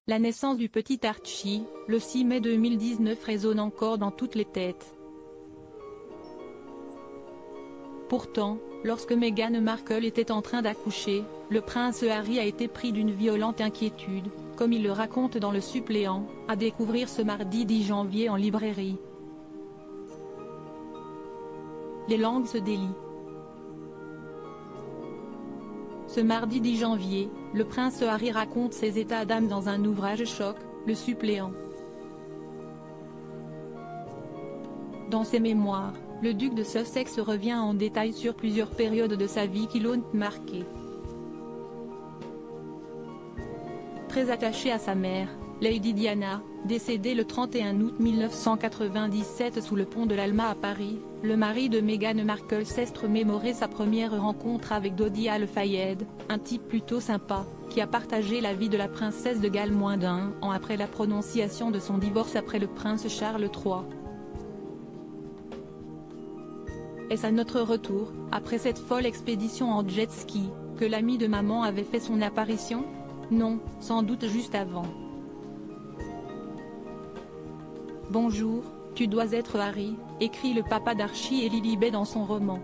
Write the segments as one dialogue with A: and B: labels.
A: La naissance du petit Archie, le 6 mai 2019 résonne encore dans toutes les têtes. Pourtant, lorsque Meghan Markle était en train d'accoucher, le prince Harry a été pris d'une violente inquiétude, comme il le raconte dans Le Suppléant, à découvrir ce mardi 10 janvier en librairie. Les langues se délient. Ce mardi 10 janvier, le prince Harry raconte ses états d'âme dans un ouvrage choc, Le Suppléant. Dans ses mémoires, le duc de Sussex revient en détail sur plusieurs périodes de sa vie qui l'ont marqué. Très attaché à sa mère, Lady Diana, décédée le 31 août 1997 sous le pont de l'Alma à Paris, le mari de Meghan Markle s'est remémoré sa première rencontre avec Dodi Al-Fayed, un type plutôt sympa, qui a partagé la vie de la princesse de Galles moins d'un an après la prononciation de son divorce après le prince Charles III. Est-ce à notre retour, après cette folle expédition en jet ski, que l'ami de maman avait fait son apparition? Non, sans doute juste avant. Bonjour, tu dois être Harry, écrit le papa d'Archie et Lilibet dans son roman.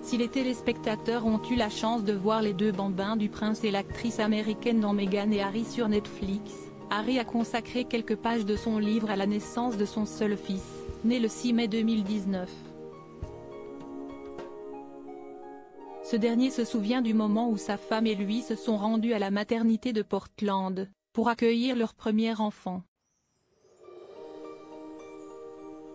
A: Si les téléspectateurs ont eu la chance de voir les deux bambins du prince et l'actrice américaine dans Meghan et Harry sur Netflix, Harry a consacré quelques pages de son livre à la naissance de son seul fils, né le 6 mai 2019. Ce dernier se souvient du moment où sa femme et lui se sont rendus à la maternité de Portland, pour accueillir leur premier enfant.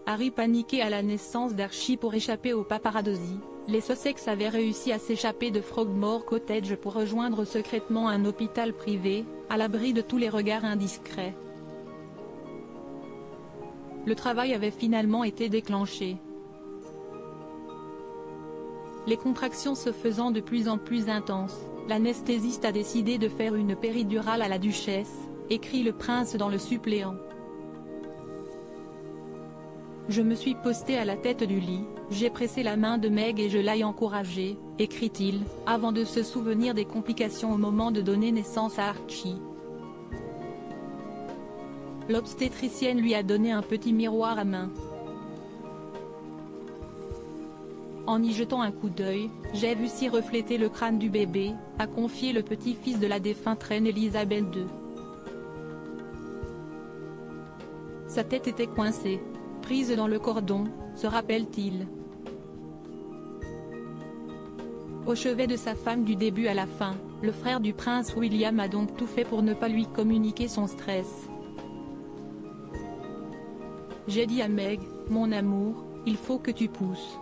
A: Harry paniquait à la naissance d'Archie pour échapper aux paparazzi. Les Sussex avaient réussi à s'échapper de Frogmore Cottage pour rejoindre secrètement un hôpital privé, à l'abri de tous les regards indiscrets. Le travail avait finalement été déclenché. Les contractions se faisant de plus en plus intenses, l'anesthésiste a décidé de faire une péridurale à la duchesse, écrit le prince dans Le Suppléant. Je me suis posté à la tête du lit, j'ai pressé la main de Meg et je l'ai encouragée, écrit-il, avant de se souvenir des complications au moment de donner naissance à Archie. L'obstétricienne lui a donné un petit miroir à main. En y jetant un coup d'œil, j'ai vu s'y refléter le crâne du bébé, a confié le petit-fils de la défunte reine Elisabeth II. Sa tête était coincée, prise dans le cordon, se rappelle-t-il. Au chevet de sa femme du début à la fin, le frère du prince William a donc tout fait pour ne pas lui communiquer son stress. J'ai dit à Meg, mon amour, il faut que tu pousses.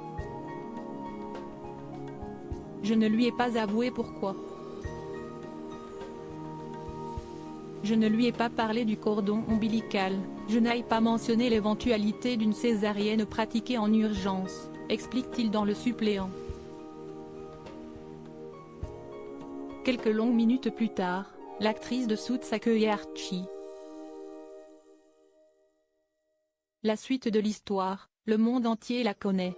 A: Je ne lui ai pas avoué pourquoi. Je ne lui ai pas parlé du cordon ombilical, je n'ai pas mentionné l'éventualité d'une césarienne pratiquée en urgence, explique-t-il dans Le Suppléant. Quelques longues minutes plus tard, l'actrice de Suits accueillait Archie. La suite de l'histoire, le monde entier la connaît.